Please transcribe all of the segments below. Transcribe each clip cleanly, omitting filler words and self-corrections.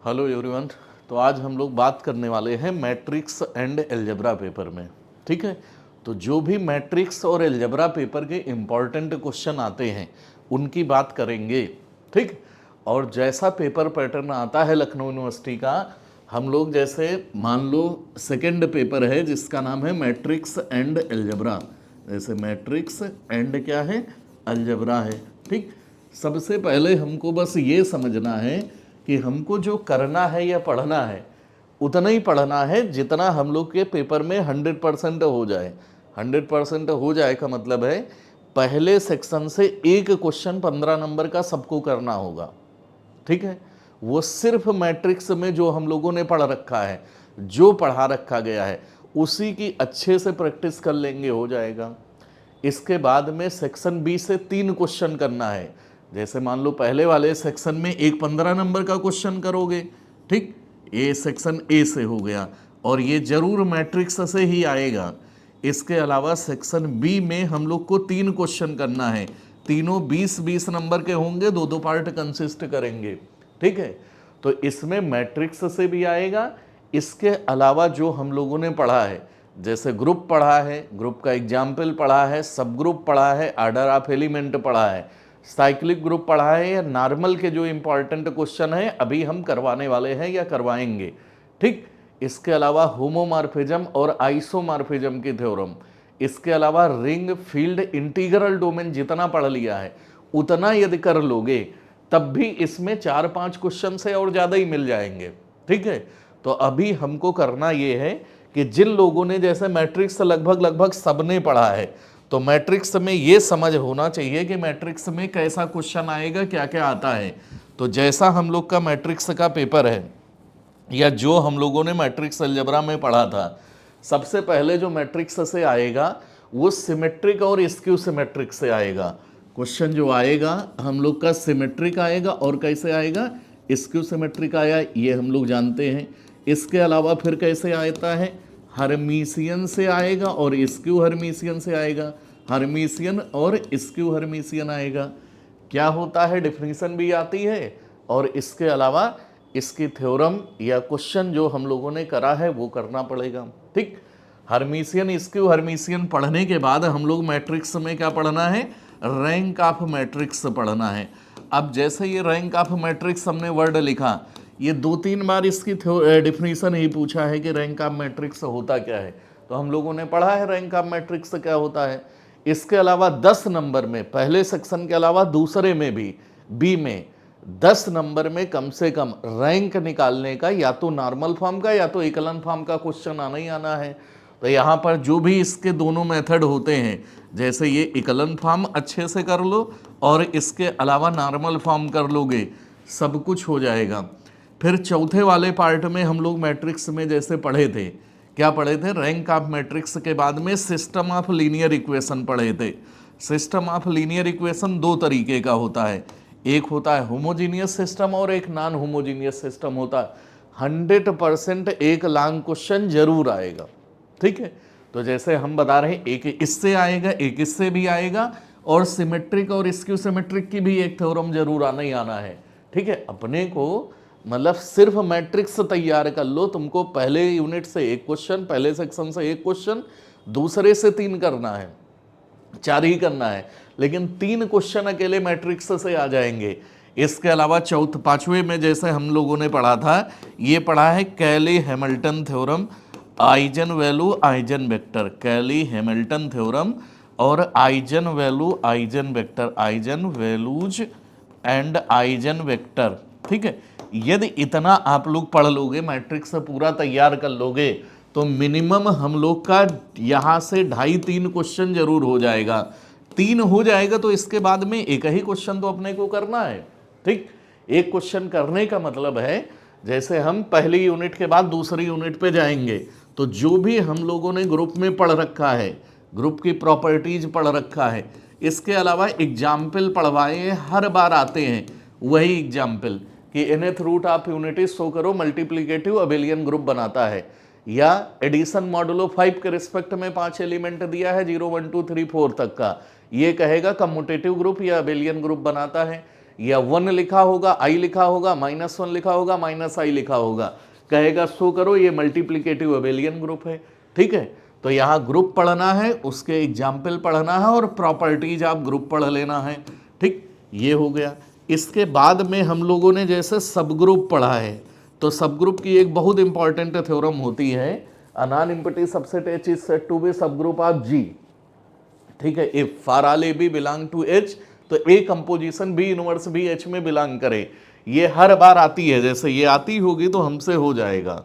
Hello everyone. तो आज हम लोग बात करने वाले हैं मैट्रिक्स एंड अलजेब्रा पेपर में। ठीक है, तो जो भी मैट्रिक्स और अलजेब्रा पेपर के इम्पॉर्टेंट क्वेश्चन आते हैं उनकी बात करेंगे। ठीक, और जैसा पेपर पैटर्न आता है लखनऊ यूनिवर्सिटी का, हम लोग जैसे मान लो सेकंड पेपर है जिसका नाम है मैट्रिक्स एंड अलजेब्रा, जैसे मैट्रिक्स एंड क्या है, अलजेब्रा है। ठीक, सबसे पहले हमको बस ये समझना है कि हमको जो करना है या पढ़ना है उतना ही पढ़ना है जितना हम लोग के पेपर में 100% हो जाए। 100% हो जाए का मतलब है पहले सेक्शन से एक क्वेश्चन 15 नंबर का सबको करना होगा। ठीक है, वो सिर्फ मैट्रिक्स में जो हम लोगों ने पढ़ रखा है, जो पढ़ा रखा गया है उसी की अच्छे से प्रैक्टिस कर लेंगे, हो जाएगा। इसके बाद में सेक्शन बी से 3 क्वेश्चन करना है। जैसे मान लो पहले वाले सेक्शन में एक 15 नंबर का क्वेश्चन करोगे। ठीक, ये सेक्शन ए से हो गया और ये जरूर मैट्रिक्स से ही आएगा। इसके अलावा सेक्शन बी में हम लोग को 3 क्वेश्चन करना है, तीनों 20-20 नंबर के होंगे, 2-2 पार्ट कंसिस्ट करेंगे। ठीक है, तो इसमें मैट्रिक्स से भी आएगा। इसके अलावा जो हम लोगों ने पढ़ा है, जैसे ग्रुप पढ़ा है, ग्रुप का एग्जाम्पल पढ़ा है, सब ग्रुप पढ़ा है, आर्डर ऑफ एलिमेंट पढ़ा है, साइक्लिक ग्रुप पढ़ा है, या नॉर्मल के जो इंपॉर्टेंट क्वेश्चन है अभी हम करवाने वाले हैं या करवाएंगे। ठीक, इसके अलावा होमोमॉर्फिज्म और आइसोमॉर्फिज्म की थ्योरम, इसके अलावा रिंग फील्ड इंटीग्रल डोमेन जितना पढ़ लिया है उतना यदि कर लोगे तब भी इसमें 4-5 क्वेश्चन से और ज़्यादा ही मिल जाएंगे। ठीक है, तो अभी हमको करना ये है कि जिन लोगों ने जैसे मैट्रिक्स लगभग सबने पढ़ा है, तो मैट्रिक्स में ये समझ होना चाहिए कि मैट्रिक्स में कैसा क्वेश्चन आएगा, क्या क्या आता है। तो जैसा हम लोग का मैट्रिक्स का पेपर है या जो हम लोगों ने मैट्रिक्स अलजेब्रा में पढ़ा था, सबसे पहले जो मैट्रिक्स से आएगा वो सिमेट्रिक और स्क्यू सिमेट्रिक से आएगा। क्वेश्चन जो आएगा हम लोग का सिमेट्रिक आएगा और कैसे आएगा, स्क्यू सिमेट्रिक आया, ये हम लोग जानते हैं। इसके अलावा फिर कैसे आता है, हर्मीशियन से आएगा और स्क्यू हर्मीशियन से आएगा, हर्मीशियन और स्क्यू हर्मीशियन आएगा। क्या होता है, डिफिनीशन भी आती है, और इसके अलावा इसकी थ्योरम या क्वेश्चन जो हम लोगों ने करा है वो करना पड़ेगा। ठीक, हर्मीशियन स्क्यू हर्मीशियन पढ़ने के बाद हम लोग मैट्रिक्स में क्या पढ़ना है, रैंक ऑफ मैट्रिक्स पढ़ना है। अब जैसे ये रैंक ऑफ मैट्रिक्स हमने वर्ड लिखा, ये 2-3 बार इसकी डिफिनीशन ही पूछा है कि रैंक ऑफ मैट्रिक्स होता क्या है, तो हम लोगों ने पढ़ा है रैंक ऑफ मैट्रिक्स क्या होता है। इसके अलावा 10 नंबर में, पहले सेक्शन के अलावा दूसरे में भी, बी में 10 नंबर में कम से कम रैंक निकालने का या तो नॉर्मल फॉर्म का या तो इकलन फॉर्म का क्वेश्चन आना ही आना है। तो यहाँ पर जो भी इसके दोनों मेथड होते हैं, जैसे ये इकलन फॉर्म अच्छे से कर लो और इसके अलावा नॉर्मल फॉर्म कर लोगे, सब कुछ हो जाएगा। फिर चौथे वाले पार्ट में हम लोग मैट्रिक्स में जैसे पढ़े थे, क्या पढ़े थे, रैंक ऑफ मैट्रिक्स के बाद में सिस्टम ऑफ लीनियर इक्वेशन पढ़े थे। सिस्टम ऑफ लीनियर इक्वेशन 2 तरीके का होता है, एक होता है होमोजीनियस सिस्टम और एक नॉन होमोजीनियस सिस्टम होता है। 100% एक लॉन्ग क्वेश्चन जरूर आएगा। ठीक है, तो जैसे हम बता रहे हैं एक इससे आएगा, एक इससे भी आएगा, और सिमेट्रिक और स्क्यू सिमेट्रिक की भी एक थ्योरम जरूर आना ही आना है। ठीक है, अपने को मतलब सिर्फ मैट्रिक्स तैयार कर लो, तुमको पहले यूनिट से एक क्वेश्चन, पहले सेक्शन से एक क्वेश्चन, दूसरे से 3 करना है, 4 ही करना है, लेकिन 3 क्वेश्चन अकेले मैट्रिक्स से आ जाएंगे। इसके अलावा पांचवें में जैसे हम लोगों ने पढ़ा था, ये पढ़ा है Cayley Hamilton theorem, eigen value eigen vector, Cayley Hamilton theorem और eigen value eigen vector, eigen values and eigen vector. ठीक है, यदि इतना आप लोग पढ़ लोगे, मैट्रिक्स पूरा तैयार कर लोगे, तो मिनिमम हम लोग का यहाँ से 2.5-3 क्वेश्चन जरूर हो जाएगा। 3 हो जाएगा तो इसके बाद में एक ही क्वेश्चन तो अपने को करना है। ठीक, एक क्वेश्चन करने का मतलब है जैसे हम पहली यूनिट के बाद दूसरी यूनिट पे जाएंगे, तो जो भी हम लोगों ने ग्रुप में पढ़ रखा है, ग्रुप की प्रॉपर्टीज पढ़ रखा है, इसके अलावा एग्जाम्पल पढ़वाए हर बार आते हैं, वही एग्जाम्पल कि nth root of unity show करो मल्टीप्लीकेटिव अबेलियन ग्रुप बनाता है, या एडिशन मॉडुलो 5 के रिस्पेक्ट में 5 एलिमेंट दिया है 0 1 2 3 4 तक का, ये कहेगा कम्यूटेटिव ग्रुप या अबेलियन ग्रुप बनाता है, या 1 लिखा होगा, i लिखा होगा, -1 लिखा होगा, -i लिखा होगा, कहेगा शो करो ये मल्टीप्लिकेटिव अबेलियन ग्रुप है। ठीक है, तो यहाँ ग्रुप पढ़ना है, उसके एग्जाम्पल पढ़ना है और प्रॉपर्टीज आप ग्रुप पढ़ लेना है। ठीक, ये हो गया। इसके बाद में हम लोगों ने जैसे सब ग्रुप पढ़ा है, तो सब ग्रुप की एक बहुत इंपॉर्टेंट थ्योरम होती है, a non empty subset H is said to be sub group of G। ठीक है, if for all a B belong to H, तो ए कंपोजिशन बी इनवर्स भी H में बिलोंग करे। ये हर बार आती है, जैसे ये आती होगी तो हमसे हो जाएगा।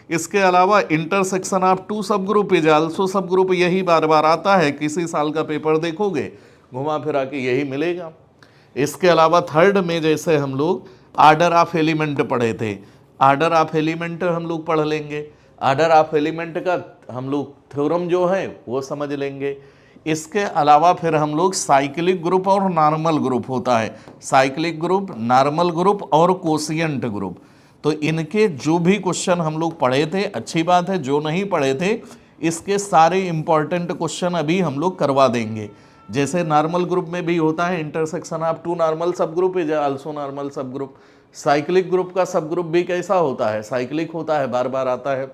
इसके अलावा इंटरसेक्शन ऑफ टू सब ग्रुप इज आल्सो सब ग्रुप, यही बार बार आता है, किसी साल का पेपर देखोगे घुमा फिरा के यही मिलेगा। इसके अलावा थर्ड में जैसे हम लोग आर्डर ऑफ एलिमेंट पढ़े थे, आर्डर ऑफ एलिमेंट हम लोग पढ़ लेंगे, आर्डर ऑफ एलिमेंट का हम लोग थ्योरम जो है वो समझ लेंगे। इसके अलावा फिर हम लोग साइक्लिक ग्रुप और नॉर्मल ग्रुप होता है, साइक्लिक ग्रुप, नॉर्मल ग्रुप और कोशिएंट ग्रुप, तो इनके जो भी क्वेश्चन हम लोग पढ़े थे, अच्छी बात है, जो नहीं पढ़े थे इसके सारे इंपॉर्टेंट क्वेश्चन अभी हम लोग करवा देंगे। जैसे नॉर्मल ग्रुप में भी होता है इंटरसेक्शन ऑफ टू नॉर्मल सब ग्रुप इज आल्सो नॉर्मल सब ग्रुप। साइक्लिक ग्रुप का सब ग्रुप भी कैसा होता है, साइक्लिक होता है, बार बार आता है।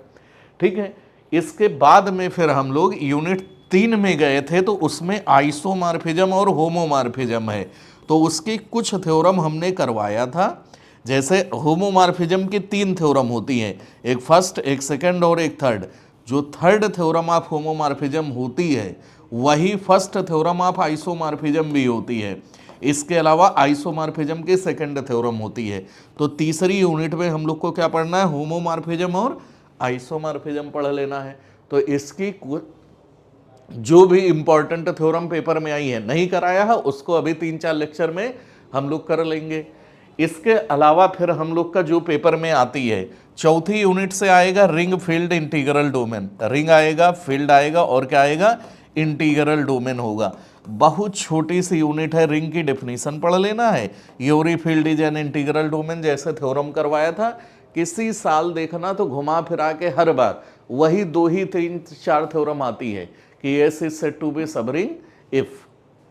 ठीक है, इसके बाद में फिर हम लोग यूनिट 3 में गए थे, तो उसमें आइसोमॉर्फिज्म और होमोमॉर्फिज्म है, तो उसकी कुछ थ्योरम हमने करवाया था। जैसे होमोमॉर्फिज्म की 3 थ्योरम होती हैं, एक फर्स्ट, एक सेकंड और एक थर्ड। जो थर्ड थ्योरम ऑफ होमोमॉर्फिज्म होती है वही फर्स्ट थ्योरम ऑफ आइसोमॉर्फिज्म भी होती है। इसके अलावा आइसोमॉर्फिज्म की सेकंड थ्योरम होती है। तो तीसरी यूनिट में हम लोग को क्या पढ़ना है, होमोमॉर्फिज्म और आइसोमॉर्फिज्म पढ़ लेना है। तो इसकी जो भी इंपॉर्टेंट थ्योरम पेपर में आई है, नहीं कराया है उसको अभी 3-4 लेक्चर में हम लोग कर लेंगे। इसके अलावा फिर हम लोग का जो पेपर में आती है, चौथी यूनिट से आएगा ring field integral domain. Ring आएगा, फील्ड आएगा और क्या आएगा, इंटीग्रल डोमेन होगा। बहुत छोटी सी यूनिट है, रिंग की डेफिनेशन पढ़ लेना है। Every field is an integral domain, जैसे थ्योरम करवाया था, किसी साल देखना तो घुमा फिरा के हर बार वही 2 ही 3-4 थ्योरम आती है कि S is said to be subring if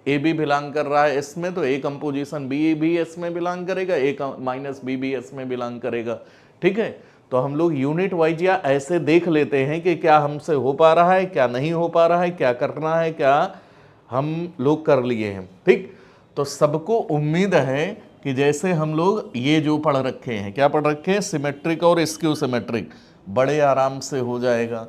A B belong कर रहा है एस में, तो ए कंपोजिशन बी भी एस में बिलोंग करेगा, ए माइनस बी भी एस में बिलोंग करेगा। ठीक है, तो हम लोग यूनिट वाइज या ऐसे देख लेते हैं कि क्या हमसे हो पा रहा है, क्या नहीं हो पा रहा है, क्या करना है, क्या हम लोग कर लिए हैं। ठीक, तो सबको उम्मीद है कि जैसे हम लोग ये जो पढ़ रखे हैं, क्या पढ़ रखे हैं, सिमेट्रिक और स्क्यू सिमेट्रिक, बड़े आराम से हो जाएगा।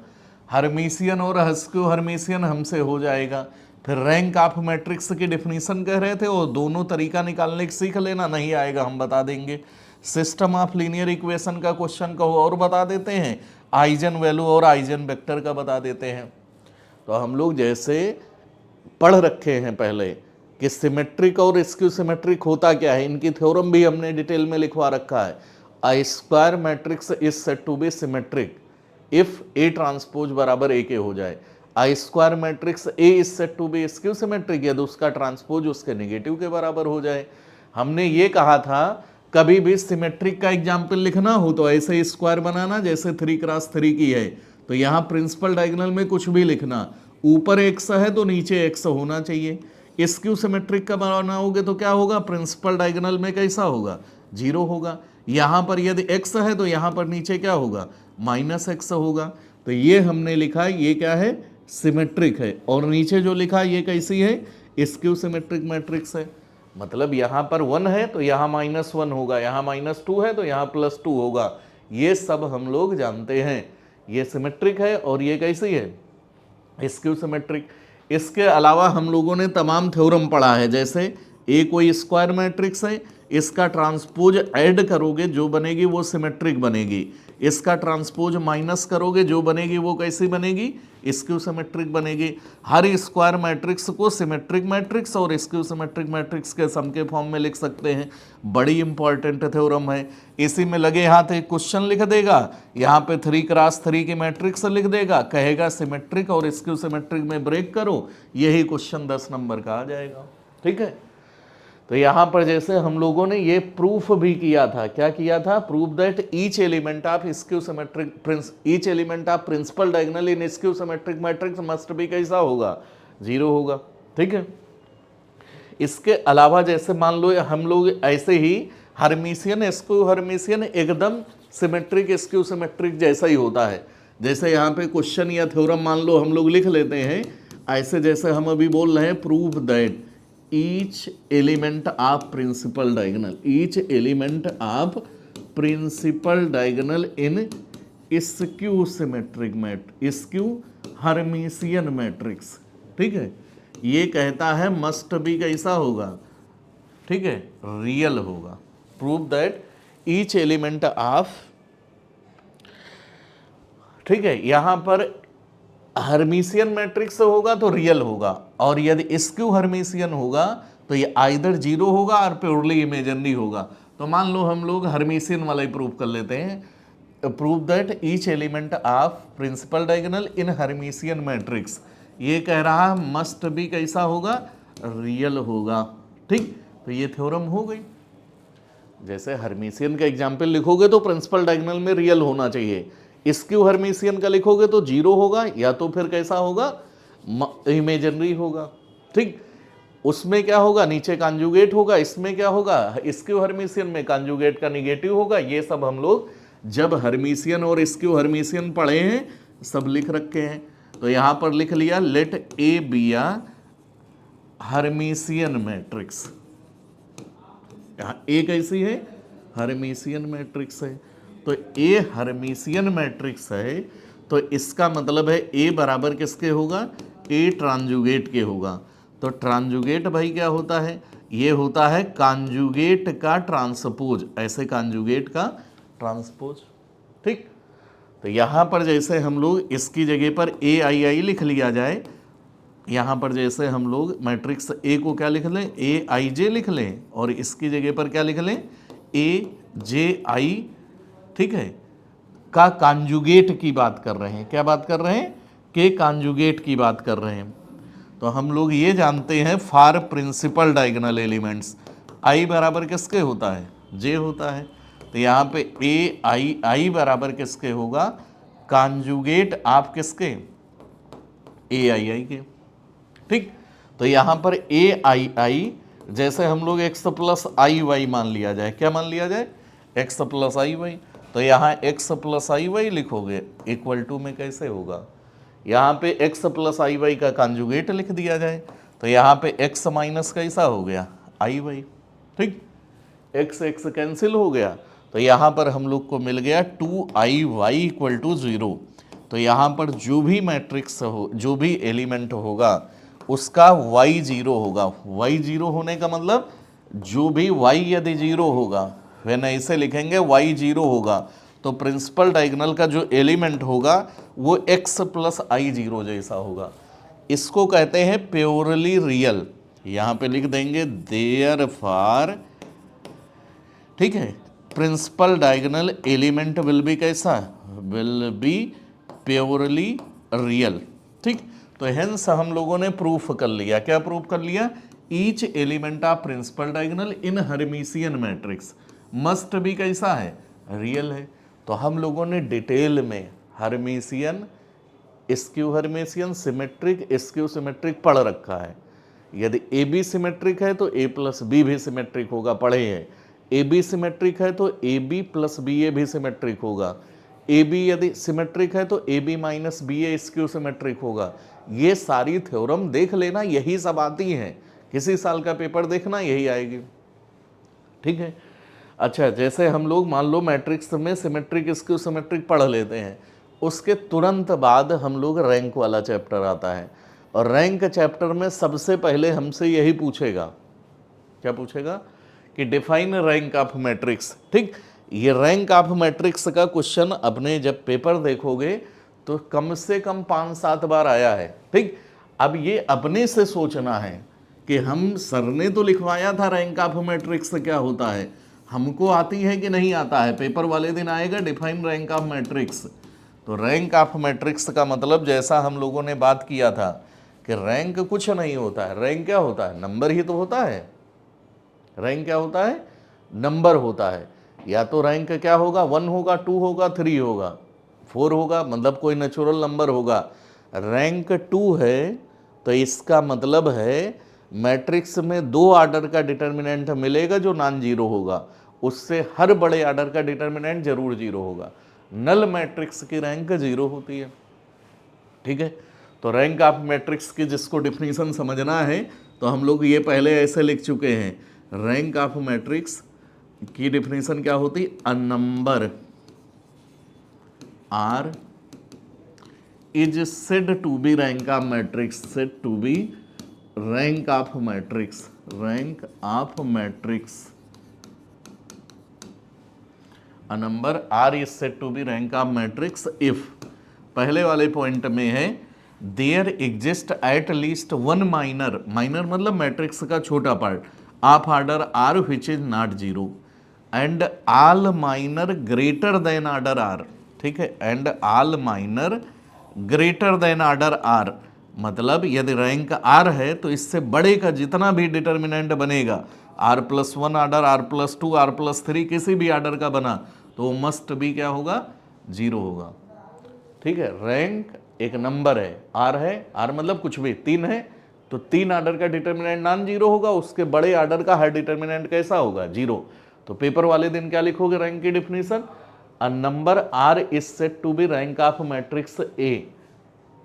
हर्मिशियन और स्क्यू हर्मिशियन हमसे हो जाएगा। फिर रैंक ऑफ मैट्रिक्स की डेफिनेशन कह रहे थे, वो दोनों तरीका निकालने की सीख लेना, नहीं आएगा हम बता देंगे। सिस्टम ऑफ लीनियर इक्वेशन का क्वेश्चन को और बता देते हैं, आइजन वैल्यू और आइजन वेक्टर का बता देते हैं। तो हम लोग जैसे पढ़ रखे हैं पहले कि सिमेट्रिक और स्क्यू सिमेट्रिक होता क्या है, इनकी थ्योरम भी हमने डिटेल में लिखवा रखा है। A square matrix is said to be symmetric if A transpose बराबर ए के हो जाए। A square matrix A is said to be skew symmetric यदि उसका ट्रांसपोज उसके नेगेटिव के बराबर हो जाए। हमने ये कहा था कभी भी सिमेट्रिक का एग्जाम्पल लिखना हो तो ऐसे स्क्वायर बनाना जैसे 3x3 की है, तो यहाँ प्रिंसिपल डायगोनल में कुछ भी लिखना, ऊपर x है तो नीचे x होना चाहिए। स्क्यू सिमेट्रिक का बनाओगे तो क्या होगा, प्रिंसिपल डायगोनल में कैसा होगा, 0 होगा। यहाँ पर यदि x है तो यहाँ पर नीचे क्या होगा, -x होगा। तो ये हमने लिखा, ये क्या है, सिमेट्रिक है। और नीचे जो लिखा ये कैसी है, स्क्यू सिमेट्रिक मैट्रिक्स है। मतलब यहाँ पर 1 है तो यहाँ -1 होगा, यहाँ -2 है तो यहाँ +2 होगा। ये सब हम लोग जानते हैं, ये सिमेट्रिक है और ये कैसी है, स्क्यू सिमेट्रिक। इसके अलावा हम लोगों ने तमाम थ्योरम पढ़ा है, जैसे ए कोई स्क्वायर मैट्रिक्स है, इसका ट्रांसपोज ऐड करोगे जो बनेगी वो सिमेट्रिक बनेगी, इसका ट्रांसपोज माइनस करोगे जो बनेगी वो कैसी बनेगी, स्क्यू सिमेट्रिक बनेगी। हर स्क्वायर मैट्रिक्स को सिमेट्रिक मैट्रिक्स और स्क्यू सिमेट्रिक मैट्रिक्स के सम के फॉर्म में लिख सकते हैं। बड़ी इंपॉर्टेंट थ्योरम है। इसी में लगे हाथ एक क्वेश्चन लिख देगा, यहाँ पे 3x3 की मैट्रिक्स लिख देगा, कहेगा सिमेट्रिक और स्क्यू सिमेट्रिक में ब्रेक करो, यही क्वेश्चन 10 नंबर का आ जाएगा। ठीक है, तो यहाँ पर जैसे हम लोगों ने ये प्रूफ भी किया था, क्या किया था, proof that each element of skew symmetric each element of principal diagonal in skew symmetric matrix must be कैसा होगा, 0 होगा। ठीक है, इसके अलावा जैसे मान लो हम लोग ऐसे ही हर्मिशियन स्क्यू हर्मिशियन एकदम सिमेट्रिक स्क्यू सिमेट्रिक जैसा ही होता है। जैसे यहाँ पे क्वेश्चन या थ्योरम मान लो हम लोग लिख लेते हैं ऐसे, जैसे हम अभी बोल रहे हैं prove that each element of principal diagonal, each element of principal diagonal in skew symmetric skew Hermitian matrix. ठीक है, ये कहता है मस्ट बी कैसा होगा, ठीक है, रियल होगा। Prove that each element of, ठीक है, यहां पर हर्मिशियन मैट्रिक्स होगा तो रियल होगा, और यदि स्क्यू हर्मिशियन होगा तो ये आइदर जीरो होगा और प्योरली इमेजिनरी होगा। तो मान लो हम लोग हर्मिशियन वाला ही प्रूव कर लेते हैं। Prove that each element of principal diagonal in Hermitian matrix, ये कह रहा है मस्ट बी कैसा होगा, रियल होगा। ठीक, तो ये थ्योरम हो गई। जैसे हर्मिशियन का एग्जाम्पल लिखोगे तो प्रिंसिपल डायगोनल में रियल होना चाहिए, स्क्यू हर्मिशियन का लिखोगे तो जीरो होगा या तो फिर कैसा होगा, इमेजिनरी होगा। ठीक, उसमें क्या होगा, नीचे कॉन्जुगेट होगा, इसमें क्या होगा, स्क्यू हर्मिशियन में कॉन्जुगेट का निगेटिव होगा। ये सब हम लोग जब हर्मिशियन और स्क्यू हर्मिशियन पढ़े हैं सब लिख रखे हैं। तो यहां पर लिख लिया let A be a Hermitian matrix. यहां ए कैसी है, हर्मिशियन मैट्रिक्स है। तो ए हर्मिशियन मैट्रिक्स है तो इसका मतलब है ए बराबर किसके होगा, ए ट्रांजुगेट के होगा। तो ट्रांजुगेट भाई क्या होता है, ये होता है कॉन्जुगेट का ट्रांसपोज, ऐसे कॉन्जुगेट का ट्रांसपोज। ठीक, तो यहाँ पर जैसे हम लोग इसकी जगह पर ए आई आई लिख लिया जाए, यहाँ पर जैसे हम लोग मैट्रिक्स ए को क्या लिख लें, ए आई जे लिख लें, और इसकी जगह पर क्या लिख लें, ए जे आई, ठीक है, का कॉन्जुगेट की बात कर रहे हैं। क्या बात कर रहे हैं, के कॉन्जुगेट की बात कर रहे हैं। तो हम लोग ये जानते हैं फॉर प्रिंसिपल डायगोनल एलिमेंट्स आई बराबर किसके होता है, जे होता है। तो यहाँ पे ए आई आई बराबर किसके होगा, कॉन्जुगेट आप किसके, ए आई आई के। ठीक, तो यहाँ पर ए आई आई जैसे हम लोग एक्स प्लस आई वाई मान लिया जाए, क्या मान लिया जाए, एक्स प्लस आई वाई। तो यहाँ एक्स प्लस आई वाई लिखोगे इक्वल टू में कैसे होगा, यहाँ पे एक्स प्लस आई वाई का कॉन्जुगेट लिख दिया जाए तो यहाँ पे एक्स माइनस कैसा हो गया, आई वाई। ठीक, एक्स एक्स कैंसिल हो गया तो यहाँ पर हम लोग को मिल गया 2i y इक्वल टू 0। तो यहाँ पर जो भी मैट्रिक्स हो, जो भी एलिमेंट होगा उसका y 0 होगा। y 0 होने का मतलब जो भी y यदि 0 होगा, वेन ऐसे लिखेंगे y 0 होगा तो प्रिंसिपल डायगोनल का जो एलिमेंट होगा वो x प्लस आई 0 जैसा होगा। इसको कहते हैं प्योरली रियल। यहाँ पे लिख देंगे देयरफॉर, ठीक है, principal diagonal element will be कैसा, विल बी प्योरली रियल। ठीक, तो हेंस हम लोगों ने प्रूफ कर लिया, क्या प्रूफ कर लिया, each element of principal diagonal in Hermitian matrix must be कैसा है, रियल है। तो हम लोगों ने डिटेल में Hermitian, skew Hermitian, symmetric, skew symmetric पढ़ रखा है। यदि ए बी सिमेट्रिक है तो ए प्लस बी भी सिमेट्रिक होगा, पढ़े हैं। ए बी सिमेट्रिक है तो A B plus B A भी सिमेट्रिक होगा। ए बी यदि सिमेट्रिक है तो A B minus B A skew symmetric होगा। ये सारी थ्योरम देख लेना, यही सब आती हैं, किसी साल का पेपर देखना यही आएगी। ठीक है, अच्छा, जैसे हम लोग मान लो मैट्रिक्स में सिमेट्रिक स्क्यू सिमेट्रिक पढ़ लेते हैं, उसके तुरंत बाद हम लोग रैंक वाला चैप्टर आता है, और रैंक चैप्टर में सबसे पहले हमसे यही पूछेगा, क्या पूछेगा कि डिफाइन रैंक ऑफ मैट्रिक्स। ठीक, ये रैंक ऑफ मैट्रिक्स का क्वेश्चन अपने जब पेपर देखोगे तो कम से कम 5-7 बार आया है। ठीक, अब ये अपने से सोचना है कि हम सर ने तो लिखवाया था रैंक ऑफ मैट्रिक्स क्या होता है, हमको आती है कि नहीं आता है। पेपर वाले दिन आएगा डिफाइन रैंक ऑफ मैट्रिक्स। तो रैंक ऑफ मैट्रिक्स का मतलब जैसा हम लोगों ने बात किया था कि रैंक कुछ नहीं होता है, रैंक क्या होता है, नंबर ही तो होता है। रैंक क्या होता है, नंबर होता है। या तो रैंक क्या होगा, 1 होगा, 2 होगा, 3 होगा, 4 होगा, मतलब कोई नेचुरल नंबर होगा। रैंक 2 है तो इसका मतलब है मैट्रिक्स में 2 आर्डर का डिटर्मिनेंट मिलेगा जो नॉन जीरो होगा, उससे हर बड़े आर्डर का डिटर्मिनेंट जरूर जीरो होगा। नल मैट्रिक्स की रैंक जीरो होती है। ठीक है, तो रैंक ऑफ मैट्रिक्स की जिसको डिफिनीशन समझना है तो हम लोग ये पहले ऐसे लिख चुके हैं, रैंक ऑफ मैट्रिक्स की डिफिनीशन क्या होती, a number R is said to be rank of matrix, said to be rank of matrix, rank of matrix, a number R is said to be rank of matrix if, पहले वाले point में है there exist at least one minor, minor मतलब matrix का छोटा part, of order R which is not zero, and all minor greater than order R. ठीक है, and all minor greater than order R, मतलब यदि rank are है तो इससे बड़े का जितना भी डिटर्मिनेंट बनेगा, R plus one order, R plus two, R plus three, किसी भी ऑर्डर का बना तो वो मस्ट भी क्या होगा, जीरो होगा। ठीक है, रैंक एक नंबर है, आर है, आर मतलब कुछ भी, 3 है तो 3 ऑर्डर का डिटर्मिनेंट नॉन जीरो होगा, उसके बड़े ऑर्डर का हर डिटर्मिनेंट कैसा होगा, जीरो। तो पेपर वाले दिन क्या लिखोगे रैंक की definition, a number R is said to be rank of matrix A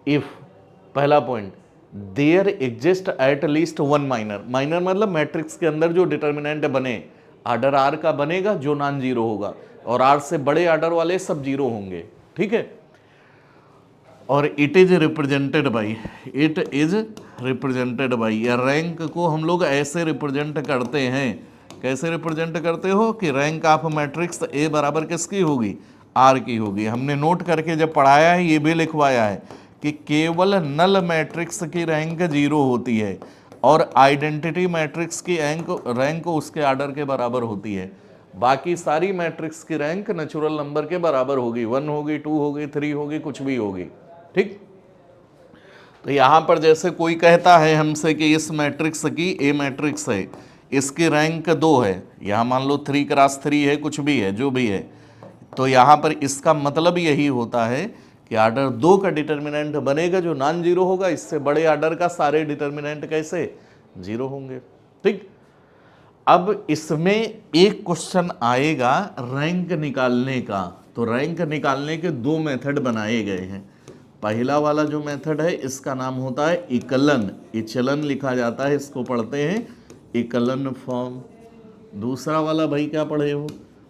if, पहला point, there exist at least one minor, minor मतलब मैट्रिक्स के अंदर जो डिटर्मिनेंट बने, ऑर्डर आर का बनेगा जो नॉन जीरो होगा, और आर से बड़े ऑर्डर वाले सब जीरो होंगे। ठीक है, और it is represented by, it is represented by, या रैंक को हम लोग ऐसे रिप्रेजेंट करते हैं, कैसे रिप्रेजेंट करते हो कि रैंक ऑफ मैट्रिक्स ए बराबर किसकी होगी, आर की होगी। हमने नोट करके जब पढ़ाया है ये भी लिखवाया है कि केवल नल मैट्रिक्स की रैंक जीरो होती है और आइडेंटिटी मैट्रिक्स की रैंक उसके ऑर्डर के बराबर होती है, बाकी सारी मैट्रिक्स की रैंक नेचुरल नंबर के बराबर होगी, 1 होगी, 2 होगी, 3 होगी, कुछ भी होगी। ठीक, तो यहां पर जैसे कोई कहता है हमसे कि इस मैट्रिक्स की, ए मैट्रिक्स है, इसकी रैंक 2 है, यहां मान लो 3 क्रॉस 3 है, कुछ भी है, जो भी है, तो यहां पर इसका मतलब यही होता है कि ऑर्डर 2 का डिटर्मिनेंट बनेगा जो नॉन जीरो होगा, इससे बड़े ऑर्डर का सारे डिटर्मिनेंट कैसे, जीरो होंगे। ठीक, अब इसमें एक क्वेश्चन आएगा रैंक निकालने का, तो रैंक निकालने के 2 मेथड बनाए गए हैं। पहला वाला जो मेथड है इसका नाम होता है इकलन, इचलन लिखा जाता है, इसको पढ़ते हैं इकलन फॉर्म। दूसरा वाला भाई क्या पढ़े हो,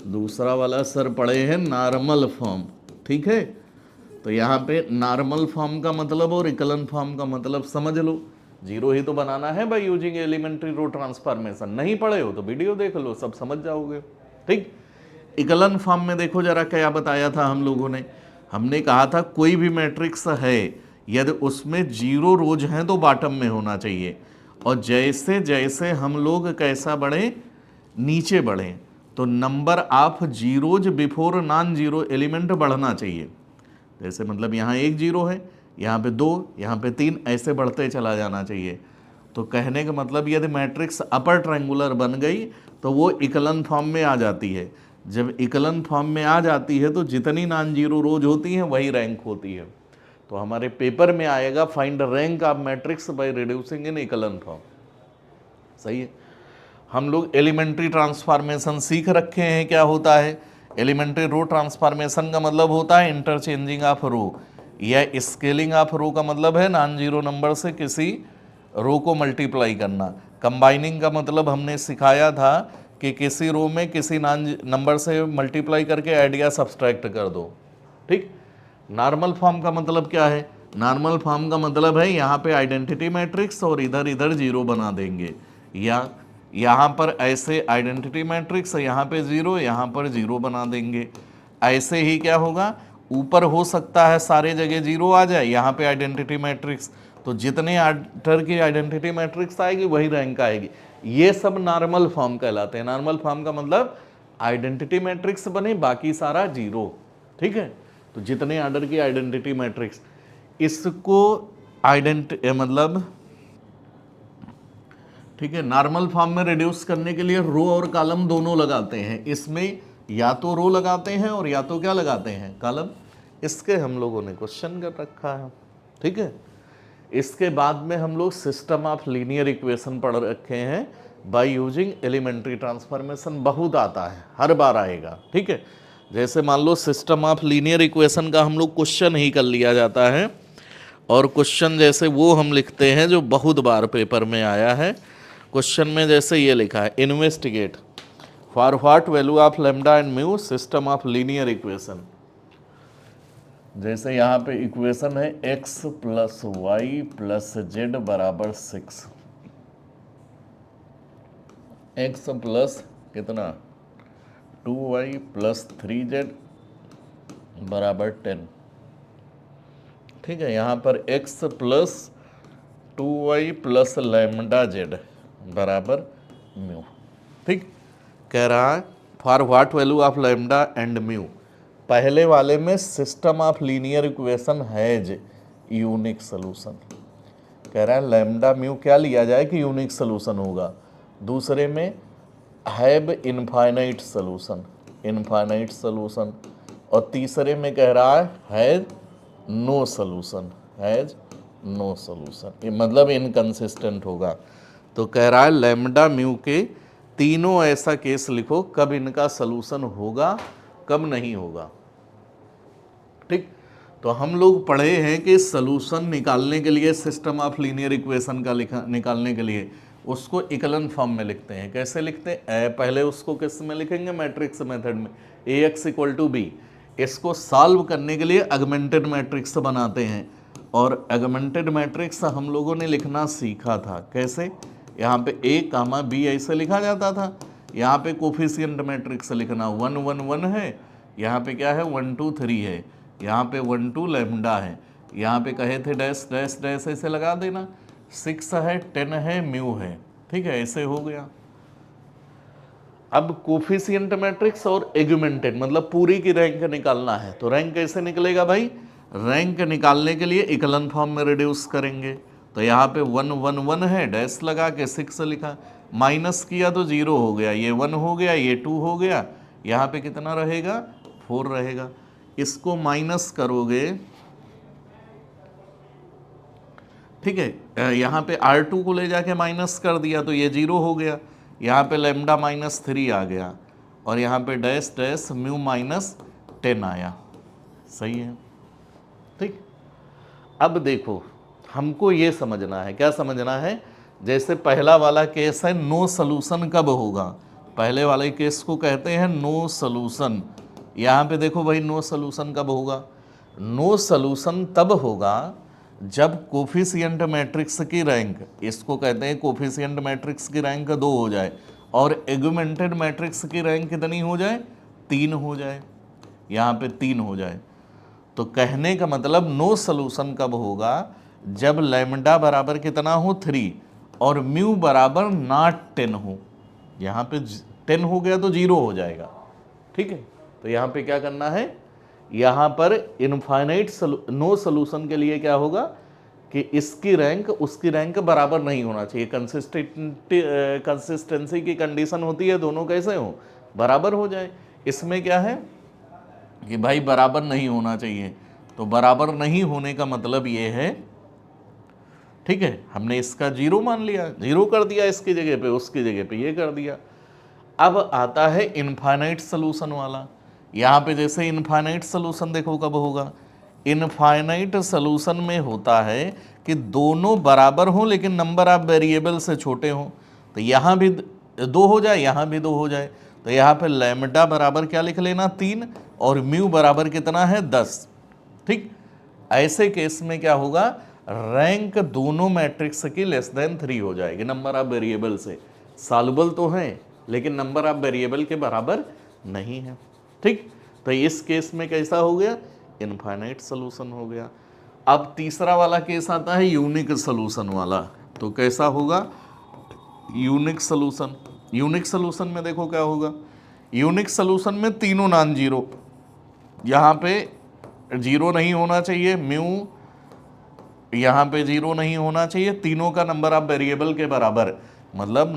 दूसरा वाला सर पढ़े हैं नॉर्मल फॉर्म। ठीक है, तो यहाँ पे नॉर्मल फॉर्म का मतलब और इकलन फॉर्म का मतलब समझ लो, जीरो ही तो बनाना है by using elementary row transformation. नहीं पढ़े हो तो वीडियो देख लो, सब समझ जाओगे। ठीक, इकलन फॉर्म में देखो जरा क्या बताया था हम लोगों ने, हमने कहा था कोई भी मैट्रिक्स है यदि उसमें 0 रोज हैं तो बॉटम में होना चाहिए, और जैसे जैसे हम लोग कैसा बढ़े, नीचे बढ़े, तो number of zeros before non zero element बढ़ना चाहिए। जैसे मतलब यहाँ 1 0 है, यहाँ पे 2, यहाँ पे 3, ऐसे बढ़ते चला जाना चाहिए। तो कहने का मतलब यदि मैट्रिक्स अपर ट्रायंगुलर बन गई तो वो इकलन फॉर्म में आ जाती है। जब इकलन फॉर्म में आ जाती है तो जितनी नॉन जीरो रोज होती हैं वही रैंक होती है। तो हमारे पेपर में आएगा find rank of matrix by reducing in echelon form. सही है, हम लोग एलिमेंट्री ट्रांसफॉर्मेशन सीख रखे हैं, क्या होता है एलिमेंट्री रो ट्रांसफॉर्मेशन का मतलब होता है इंटरचेंजिंग ऑफ रो, या स्केलिंग ऑफ रो का मतलब है नॉन जीरो नंबर से किसी रो को मल्टीप्लाई करना। कंबाइनिंग का मतलब हमने सिखाया था कि किसी रो में किसी नॉन नंबर से मल्टीप्लाई करके ऐड या सब्सट्रैक्ट कर दो। ठीक, नॉर्मल फॉर्म का मतलब क्या है, नॉर्मल फॉर्म का मतलब है यहाँ पे आइडेंटिटी मैट्रिक्स और इधर इधर जीरो बना देंगे, या यहाँ पर ऐसे आइडेंटिटी मैट्रिक्स, यहाँ पे जीरो, यहाँ पर जीरो बना देंगे। ऐसे ही क्या होगा, ऊपर हो सकता है सारे जगह जीरो आ जाए, यहाँ पे आइडेंटिटी मैट्रिक्स, तो जितने ऑर्डर की आइडेंटिटी मैट्रिक्स आएगी वही रैंक आएगी। ये सब नॉर्मल फॉर्म कहलाते हैं। नॉर्मल फॉर्म का मतलब आइडेंटिटी मैट्रिक्स बने, बाकी सारा जीरो। ठीक है, तो जितने ऑर्डर की आइडेंटिटी मैट्रिक्स, इसको मतलब ठीक है, नॉर्मल फॉर्म में रिड्यूस करने के लिए रो और कॉलम दोनों लगाते हैं। इसमें या तो रो लगाते हैं और या तो क्या लगाते हैं, कॉलम। इसके हम लोगों ने क्वेश्चन कर रखा है। ठीक है, इसके बाद में हम लोग सिस्टम ऑफ लीनियर इक्वेशन पढ़ रखे हैं बाय यूजिंग एलिमेंट्री ट्रांसफॉर्मेशन। बहुत आता है, हर बार आएगा, ठीक है। जैसे मान लो सिस्टम ऑफ लीनियर इक्वेशन का हम लोग क्वेश्चन ही कर लिया जाता है, और क्वेश्चन जैसे वो हम लिखते हैं जो बहुत बार पेपर में आया है। क्वेश्चन में जैसे ये लिखा है, investigate for what value of lambda and mu system of linear equation. जैसे यहाँ पे इक्वेशन है x plus Y plus Z बराबर 6, x प्लस कितना 2y प्लस 3z बराबर 10, ठीक है। यहाँ पर x plus 2y plus lambda Z बराबर म्यू, ठीक। कह रहा है for what value of lambda and mu. पहले वाले में system of linear equation has unique solution, कह रहा है लैम्डा म्यू क्या लिया जाए कि यूनिक सोल्यूशन होगा। दूसरे में have infinite solution, infinite solution. और तीसरे में कह रहा है has no solution, has no solution, ये मतलब इनकंसिस्टेंट होगा। तो कह रहा है लैम्डा म्यू के तीनों ऐसा केस लिखो कब इनका सोल्यूशन होगा कब नहीं होगा, ठीक। तो हम लोग पढ़े हैं कि सॉल्यूशन निकालने के लिए सिस्टम ऑफ लीनियर इक्वेशन का निकालने के लिए उसको इकलन फॉर्म में लिखते हैं। कैसे लिखते हैं? पहले उसको किस में लिखेंगे? मैट्रिक्स मेथड में, Ax इक्वल टू बी। इसको सॉल्व करने के लिए अगमेंटेड मैट्रिक्स बनाते हैं, और अगमेंटेड मैट्रिक्स हम लोगों ने लिखना सीखा था। कैसे? यहाँ पे A कामा B ऐसे लिखा जाता था। यहाँ पे कोफिशिएंट मैट्रिक्स लिखना 1 1 1 है, यहाँ पे क्या है 1 2 3 है, यहाँ पे 1 2 लैम्डा है, यहाँ पे कहे थे डैश डैश डैश ऐसे लगा देना, 6 है 10 है म्यू है, ठीक है, ऐसे हो गया। अब कोफिशिएंट मैट्रिक्स और एगुमेंटेड मतलब पूरी की रैंक निकालना है, तो रैंक कैसे निकलेगा भाई? रैंक निकालने के लिए इकलन फॉर्म में रिड्यूस करेंगे। तो यहाँ पे 1 1 1 है, डैश लगा के 6 लिखा, माइनस किया तो 0 हो गया, ये 1 हो गया, ये 2 हो गया, यहाँ पे कितना रहेगा 4 रहेगा। इसको माइनस करोगे, ठीक है, यहाँ पे R2 को ले जाके माइनस कर दिया तो ये 0 हो गया, यहाँ पे लैम्डा माइनस 3 आ गया, और यहाँ पे डैश डैश म्यू माइनस 10 आया। सही है, ठीक। अब देखो हमको ये समझना है, क्या समझना है? जैसे पहला वाला केस है नो सॉल्यूशन कब होगा, पहले वाले केस को कहते हैं नो सॉल्यूशन। यहाँ पे देखो भाई नो सॉल्यूशन कब होगा? नो सॉल्यूशन तब होगा जब कोफिशिएंट मैट्रिक्स की रैंक, इसको कहते हैं कोफिशिएंट मैट्रिक्स की रैंक 2 हो जाए, और एगुमेंटेड मैट्रिक्स की रैंक कितनी हो जाए? 3 हो जाए, यहाँ पे 3 हो जाए। तो कहने का मतलब नो सॉल्यूशन कब होगा? जब लैम्डा बराबर कितना हो 3 और म्यू बराबर नॉट 10 हो। यहाँ पे 10 हो गया तो 0 हो जाएगा, ठीक है। तो यहाँ पे क्या करना है? यहाँ पर इनफाइनाइट नो सॉल्यूशन के लिए क्या होगा कि इसकी रैंक उसकी रैंक बराबर नहीं होना चाहिए। कंसिस्टेंसी की कंडीशन होती है दोनों कैसे हो? बराबर हो जाए। इसमें क्या है कि भाई बराबर नहीं होना चाहिए, तो बराबर नहीं होने का मतलब ये है, ठीक है, हमने इसका 0 मान लिया, 0 कर दिया, इसकी जगह पे उसकी जगह पे ये कर दिया। अब आता है इनफाइनाइट सोल्यूशन वाला। यहाँ पे जैसे इनफाइनाइट सोल्यूशन देखो कब होगा? इनफाइनाइट सोल्यूशन में होता है कि दोनों बराबर हों लेकिन नंबर ऑफ वेरिएबल से छोटे हों। तो यहाँ भी 2 हो जाए, यहाँ भी 2 हो जाए, तो यहाँ पे लैम्डा बराबर क्या लिख लेना 3 और म्यू बराबर कितना है 10, ठीक। ऐसे केस में क्या होगा? रैंक दोनों मैट्रिक्स की लेस देन 3 हो जाएगी नंबर ऑफ वेरिएबल से। सॉल्युबल तो है लेकिन नंबर ऑफ वेरिएबल के बराबर नहीं है, ठीक। तो इस केस में कैसा हो गया? इनफाइनाइट सोल्यूशन हो गया। अब तीसरा वाला केस आता है यूनिक सोल्यूशन वाला। तो कैसा होगा? Unique solution. यूनिक सोल्यूशन में देखो क्या होगा? यूनिक सोल्यूशन में तीनों नॉन जीरो, यहाँ पे 0 नहीं होना चाहिए, म्यू यहाँ पे 0 नहीं होना चाहिए, तीनों का नंबर ऑफ वेरिएबल के बराबर, मतलब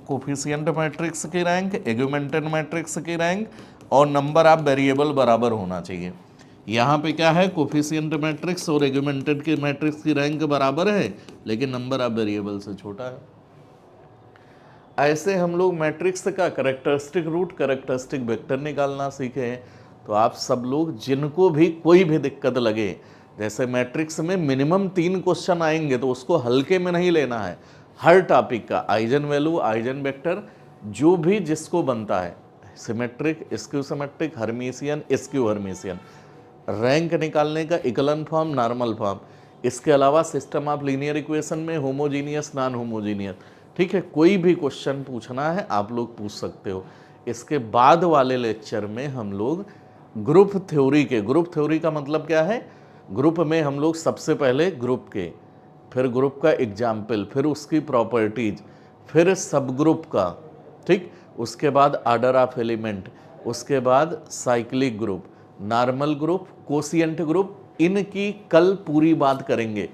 कोफिशिएंट मैट्रिक्स की रैंक, एगुमेंटेड मैट्रिक्स की रैंक और नंबर ऑफ वेरिएबल बराबर होना चाहिए। यहाँ पे क्या है, कोफिशिएंट मैट्रिक्स और एगुमेंटेड के मैट्रिक्स की रैंक बराबर है लेकिन नंबर ऑफ वेरिएबल से छोटा है। ऐसे हम लोग मैट्रिक्स का कैरेक्टरिस्टिक रूट, कैरेक्टरिस्टिक वेक्टर निकालना सीखे हैं। तो आप सब लोग जिनको भी कोई भी दिक्कत लगे, जैसे मैट्रिक्स में मिनिमम 3 क्वेश्चन आएंगे तो उसको हल्के में नहीं लेना है। हर टॉपिक का आइजन वैल्यू, आइजन वेक्टर, जो भी जिसको बनता है, symmetric, skew symmetric, Hermitian, skew Hermitian, rank निकालने का इकोलन फॉर्म, नॉर्मल फॉर्म, इसके अलावा सिस्टम ऑफ लीनियर इक्वेशन में होमोजीनियस, नॉन होमोजीनियस। ठीक है, कोई भी क्वेश्चन पूछना है आप लोग पूछ सकते हो। इसके बाद वाले लेक्चर में हम लोग ग्रुप थ्योरी के, ग्रुप थ्योरी का मतलब क्या है, ग्रुप में हम लोग सबसे पहले ग्रुप के, फिर ग्रुप का एग्जाम्पल, फिर उसकी प्रॉपर्टीज, फिर सब ग्रुप का, ठीक, उसके बाद आर्डर ऑफ एलिमेंट, उसके बाद cyclic group, normal group, quotient group, इनकी कल पूरी बात करेंगे।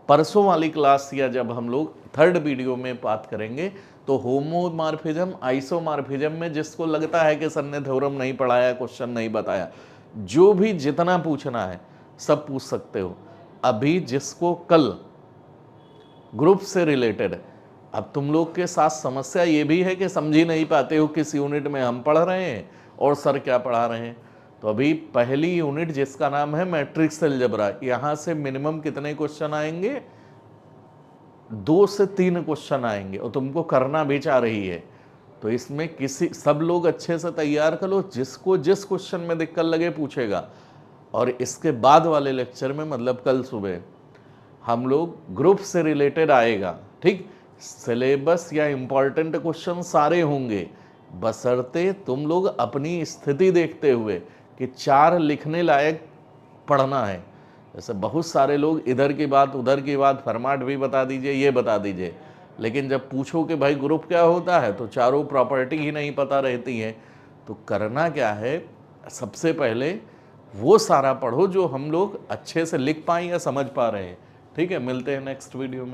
परसों वाली क्लास या जब हम लोग थर्ड वीडियो में बात करेंगे तो होमोमॉर्फिज्म, आइसोमॉर्फिज्म में जिसको लगता है कि सर ने थ्योरम नहीं पढ़ाया, क्वेश्चन नहीं बताया, जो भी जितना पूछना है सब पूछ सकते हो। अभी जिसको कल ग्रुप से रिलेटेड, अब तुम लोग के साथ समस्या ये भी है कि समझ ही नहीं पाते हो किस यूनिट में हम पढ़ रहे हैं और सर क्या पढ़ा रहे हैं। तो अभी पहली यूनिट जिसका नाम है मैट्रिक्स अलजेब्रा, यहाँ से मिनिमम कितने क्वेश्चन आएंगे, 2 से 3 क्वेश्चन आएंगे और तुमको करना भी चाह रही है। तो इसमें किसी, सब लोग अच्छे से तैयार कर लो, जिसको जिस क्वेश्चन में दिक्कत लगे पूछेगा। और इसके बाद वाले लेक्चर में, मतलब कल सुबह, हम लोग ग्रुप से रिलेटेड आएगा, ठीक, सिलेबस या इंपॉर्टेंट क्वेश्चन सारे होंगे, बशर्ते तुम लोग अपनी स्थिति देखते हुए कि 4 लिखने लायक पढ़ना है। जैसे बहुत सारे लोग इधर की बात उधर की बात, फॉर्मेट भी बता दीजिए, ये बता दीजिए, लेकिन जब पूछो कि भाई ग्रुप क्या होता है तो चारों प्रॉपर्टी ही नहीं पता रहती है। तो करना क्या है, सबसे पहले वो सारा पढ़ो जो हम लोग अच्छे से लिख पाएँ या समझ पा रहे हैं। ठीक है, मिलते हैं नेक्स्ट वीडियो में।